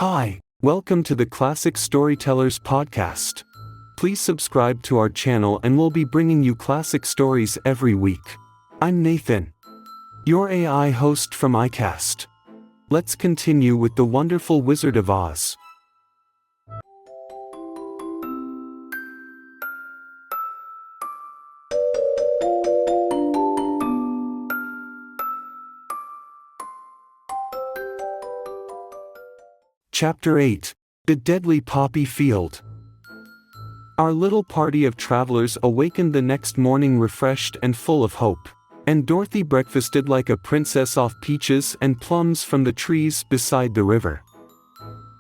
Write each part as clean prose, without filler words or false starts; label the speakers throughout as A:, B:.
A: Hi, welcome to the Classic Storytellers podcast. Please subscribe to our channel and we'll be bringing you classic stories every week. I'm Nathan, your AI host from Aicast. Let's continue with The Wonderful Wizard of Oz. Chapter 8. The Deadly Poppy Field. Our little party of travelers awakened the next morning refreshed and full of hope, and Dorothy breakfasted like a princess off peaches and plums from the trees beside the river.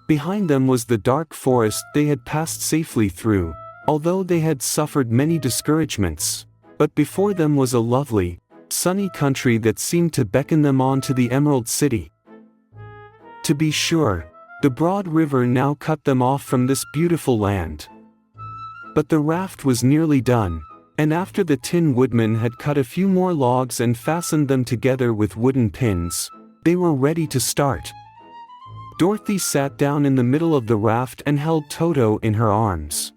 A: Behind them was the dark forest they had passed safely through, although they had suffered many discouragements, but before them was a lovely, sunny country that seemed to beckon them on to the Emerald City. To be sure, the broad river now cut them off from this beautiful land. But the raft was nearly done, and after the Tin Woodman had cut a few more logs and fastened them together with wooden pins, they were ready to start. Dorothy sat down in the middle of the raft and held Toto in her arms.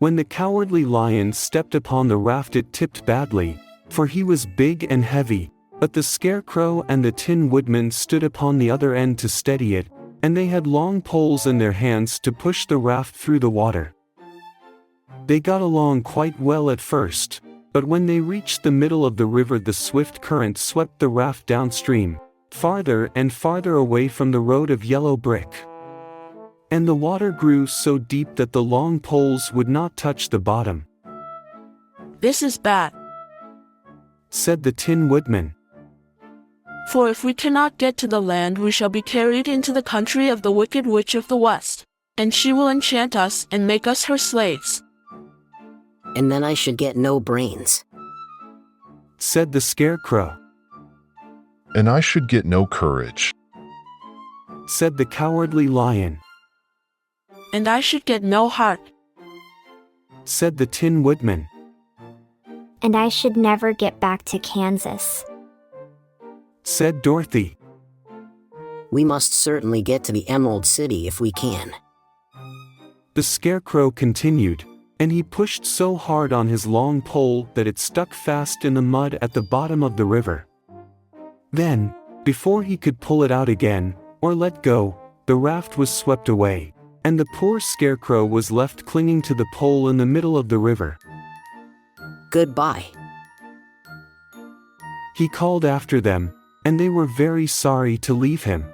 A: When the Cowardly Lion stepped upon the raft it tipped badly, for he was big and heavy, but the Scarecrow and the Tin Woodman stood upon the other end to steady it, and they had long poles in their hands to push the raft through the water. They got along quite well at first, but when they reached the middle of the river the swift current swept the raft downstream, farther and farther away from the road of yellow brick. And the water grew so deep that the long poles would not touch the bottom.
B: "This is bad,"
A: said the Tin Woodman.
B: "For if we cannot get to the land we shall be carried into the country of the Wicked Witch of the West, and she will enchant us and make us her slaves."
C: "And then I should get no brains,"
A: said the Scarecrow.
D: "And I should get no courage,"
A: said the Cowardly Lion.
B: "And I should get no heart,"
A: said the Tin Woodman.
E: "And I should never get back to Kansas,"
A: said Dorothy.
C: "We must certainly get to the Emerald City if we can."
A: The Scarecrow continued, and he pushed so hard on his long pole that it stuck fast in the mud at the bottom of the river. Then, before he could pull it out again, or let go, the raft was swept away, and the poor Scarecrow was left clinging to the pole in the middle of the river.
C: "Goodbye,"
A: he called after them, and they were very sorry to leave him.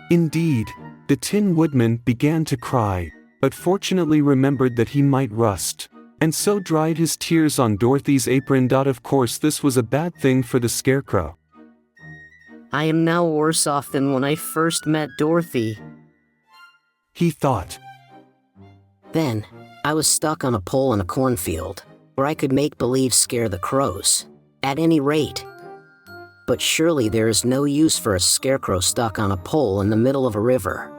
A: Indeed, the Tin Woodman began to cry, but fortunately remembered that he might rust, and so dried his tears on Dorothy's apron. Of course this was a bad thing for the Scarecrow.
C: "I am now worse off than when I first met Dorothy,"
A: he thought.
C: Then, I was stuck on a pole in a cornfield, where I could make believe scare the crows, at any rate. But surely there is no use for a scarecrow stuck on a pole in the middle of a river.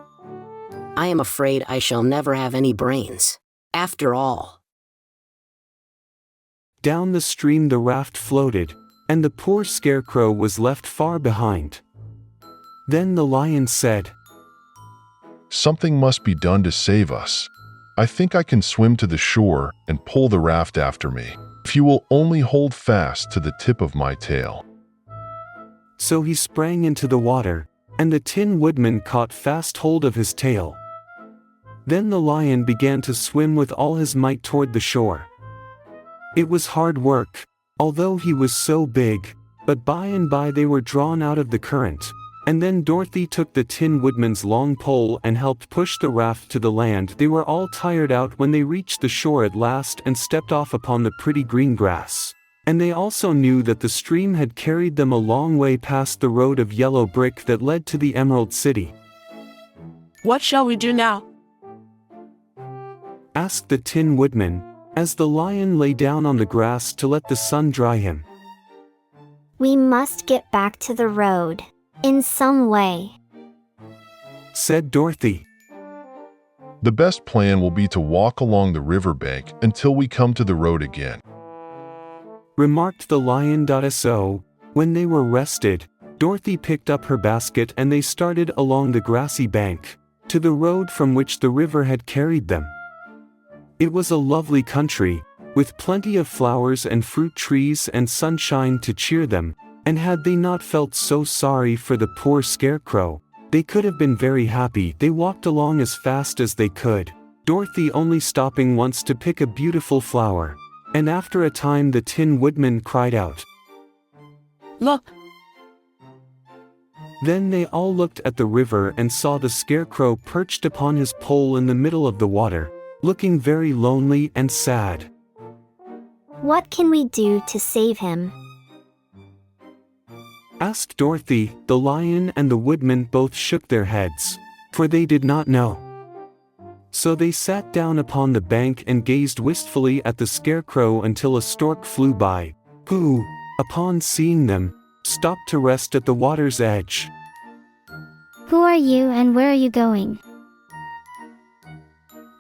C: I am afraid I shall never have any brains, after all.
A: Down the stream the raft floated, and the poor Scarecrow was left far behind. Then the lion said,
D: "Something must be done to save us. I think I can swim to the shore and pull the raft after me, if you will only hold fast to the tip of my tail."
A: So he sprang into the water, and the Tin Woodman caught fast hold of his tail. Then the lion began to swim with all his might toward the shore. It was hard work, although he was so big, but by and by they were drawn out of the current, and then Dorothy took the Tin Woodman's long pole and helped push the raft to the land. They were all tired out when they reached the shore at last and stepped off upon the pretty green grass. And they also knew that the stream had carried them a long way past the road of yellow brick that led to the Emerald City.
B: "What shall we do now?"
A: asked the Tin Woodman, as the lion lay down on the grass to let the sun dry him.
E: "We must get back to the road, in some way,"
A: said Dorothy.
D: "The best plan will be to walk along the riverbank until we come to the road again,"
A: remarked the lion. So, when they were rested, Dorothy picked up her basket and they started along the grassy bank, to the road from which the river had carried them. It was a lovely country, with plenty of flowers and fruit trees and sunshine to cheer them, and had they not felt so sorry for the poor Scarecrow, they could have been very happy. They walked along as fast as they could, Dorothy only stopping once to pick a beautiful flower, and after a time the Tin Woodman cried out,
B: Look!
A: Then they all looked at the river and saw the Scarecrow perched upon his pole in the middle of the water, looking very lonely and sad.
E: What can we do to save him?
A: Asked Dorothy. The Lion and the Woodman both shook their heads, for they did not know. So they sat down upon the bank and gazed wistfully at the Scarecrow until a stork flew by, who, upon seeing them, stopped to rest at the water's edge.
F: Who are you and where are you going?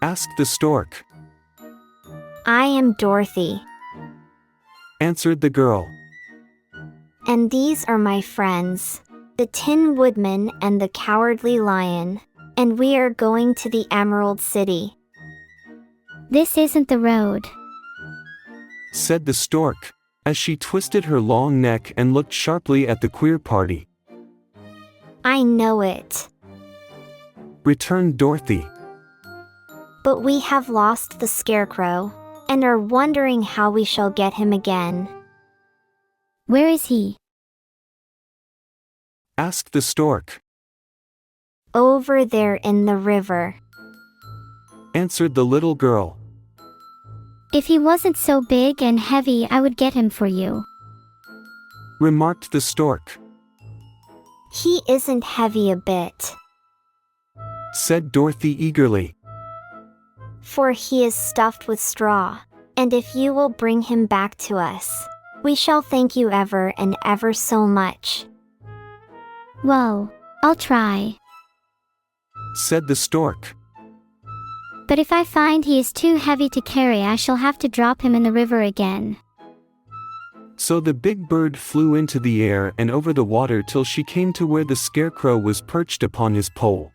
A: Asked the stork.
E: I am Dorothy.
A: Answered the girl.
E: And these are my friends, the Tin Woodman and the Cowardly Lion, and we are going to the Emerald City.
F: This isn't the road.
A: Said the stork, as she twisted her long neck and looked sharply at the queer party.
E: I know it.
A: Returned Dorothy.
E: But we have lost the Scarecrow, and are wondering how we shall get him again.
F: Where is he?
A: Asked the stork.
E: Over there in the river.
A: Answered the little girl.
F: If he wasn't so big and heavy, I would get him for you.
A: Remarked the stork.
E: He isn't heavy a bit.
A: Said Dorothy eagerly.
E: For he is stuffed with straw, and if you will bring him back to us, we shall thank you ever and ever so much.
F: Whoa, I'll try.
A: Said the stork.
F: But if I find he is too heavy to carry, I shall have to drop him in the river again.
A: So the big bird flew into the air and over the water till she came to where the Scarecrow was perched upon his pole.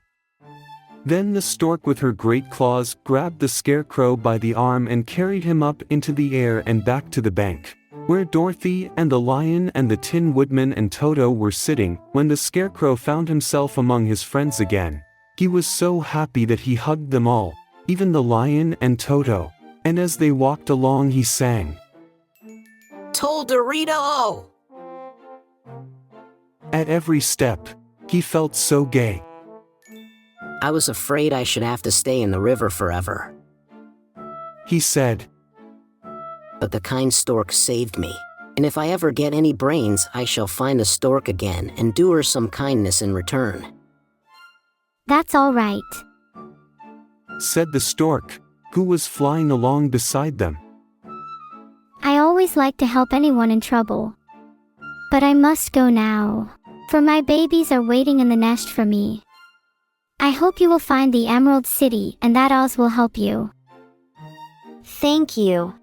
A: Then the stork with her great claws grabbed the Scarecrow by the arm and carried him up into the air and back to the bank, where Dorothy and the Lion and the Tin Woodman and Toto were sitting. When the Scarecrow found himself among his friends again, he was so happy that he hugged them all, even the Lion and Toto, and as they walked along he sang,
C: Toldorito!
A: At every step, he felt so gay.
C: I was afraid I should have to stay in the river forever.
A: He said.
C: But the kind stork saved me, and if I ever get any brains, I shall find the stork again and do her some kindness in return.
F: That's all right.
A: Said the stork, who was flying along beside them.
F: I always like to help anyone in trouble. But I must go now, for my babies are waiting in the nest for me. I hope you will find the Emerald City and that Oz will help you.
E: Thank you.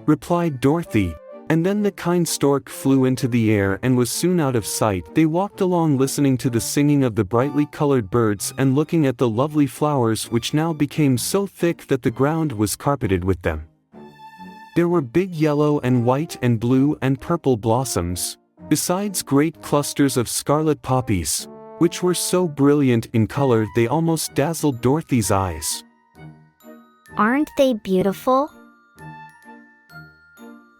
A: Replied Dorothy, and then the kind stork flew into the air and was soon out of sight. They walked along listening to the singing of the brightly colored birds and looking at the lovely flowers which now became so thick that the ground was carpeted with them. There were big yellow and white and blue and purple blossoms, besides great clusters of scarlet poppies, which were so brilliant in color they almost dazzled Dorothy's eyes.
E: Aren't they beautiful?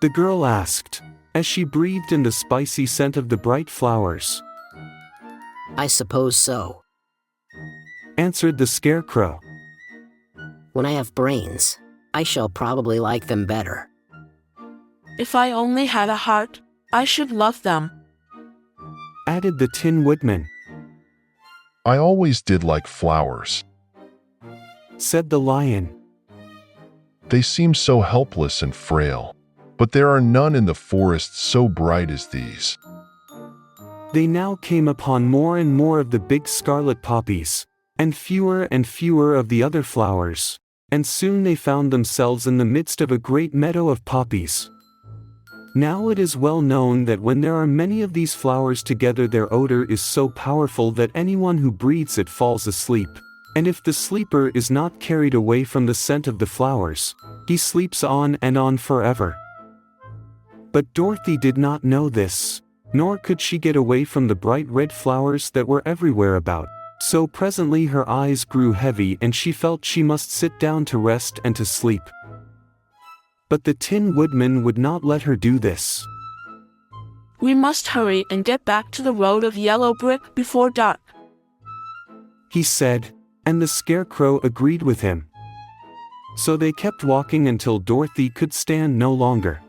A: The girl asked, as she breathed in the spicy scent of the bright flowers.
C: I suppose so.
A: Answered the Scarecrow.
C: When I have brains, I shall probably like them better.
B: If I only had a heart, I should love them.
A: Added the Tin Woodman.
D: I always did like flowers.
A: Said the Lion.
D: They seem so helpless and frail, but there are none in the forest so bright as these.
A: They now came upon more and more of the big scarlet poppies, and fewer of the other flowers, and soon they found themselves in the midst of a great meadow of poppies. Now it is well known that when there are many of these flowers together, their odor is so powerful that anyone who breathes it falls asleep. And if the sleeper is not carried away from the scent of the flowers, he sleeps on and on forever. But Dorothy did not know this, nor could she get away from the bright red flowers that were everywhere about. So presently her eyes grew heavy and she felt she must sit down to rest and to sleep. But the Tin Woodman would not let her do this.
B: We must hurry and get back to the road of yellow brick before dark,
A: he said, and the Scarecrow agreed with him. So they kept walking until Dorothy could stand no longer.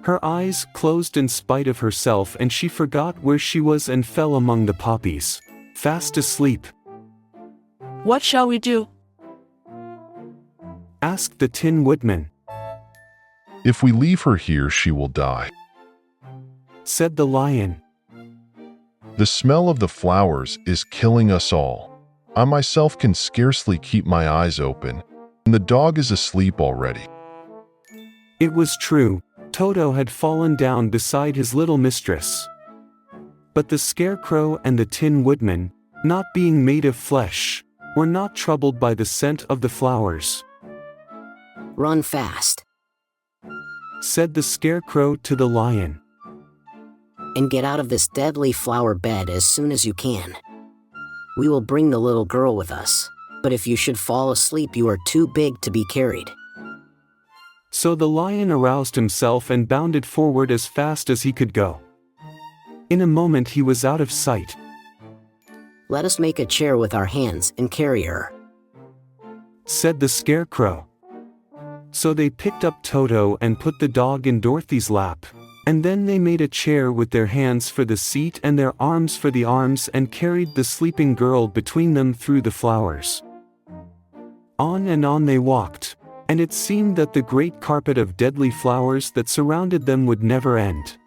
A: Her eyes closed in spite of herself and she forgot where she was and fell among the poppies, fast asleep.
B: What shall we do?
A: Asked the Tin Woodman.
D: If we leave her here, she will die,
A: said the Lion.
D: The smell of the flowers is killing us all. I myself can scarcely keep my eyes open, and the dog is asleep already.
A: It was true, Toto had fallen down beside his little mistress. But the Scarecrow and the Tin Woodman, not being made of flesh, were not troubled by the scent of the flowers.
C: Run fast,
A: said the Scarecrow to the Lion,
C: and get out of this deadly flower bed as soon as you can. We will bring the little girl with us, but if you should fall asleep, you are too big to be carried.
A: So the Lion aroused himself and bounded forward as fast as he could go. In a moment he was out of sight.
C: Let us make a chair with our hands and carry her,
A: said the Scarecrow. So they picked up Toto and put the dog in Dorothy's lap, and then they made a chair with their hands for the seat and their arms for the arms and carried the sleeping girl between them through the flowers. On and on they walked, and it seemed that the great carpet of deadly flowers that surrounded them would never end.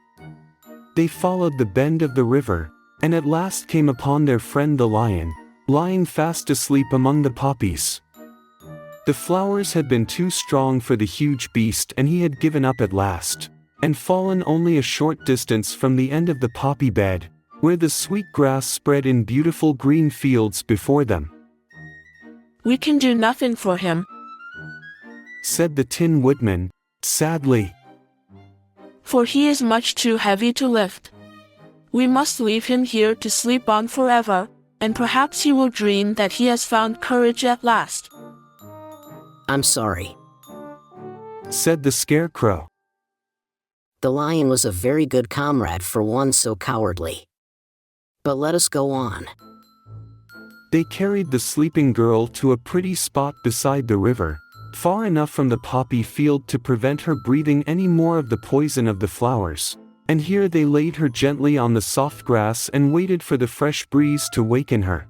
A: They followed the bend of the river, and at last came upon their friend the Lion, lying fast asleep among the poppies. The flowers had been too strong for the huge beast and he had given up at last, and fallen only a short distance from the end of the poppy bed, where the sweet grass spread in beautiful green fields before them.
B: We can do nothing for him,
A: said the Tin Woodman, sadly,
B: for he is much too heavy to lift. We must leave him here to sleep on forever, and perhaps he will dream that he has found courage at last.
C: I'm sorry,
A: said the Scarecrow.
C: The Lion was a very good comrade for one so cowardly. But let us go on.
A: They carried the sleeping girl to a pretty spot beside the river, far enough from the poppy field to prevent her breathing any more of the poison of the flowers, and here they laid her gently on the soft grass and waited for the fresh breeze to waken her.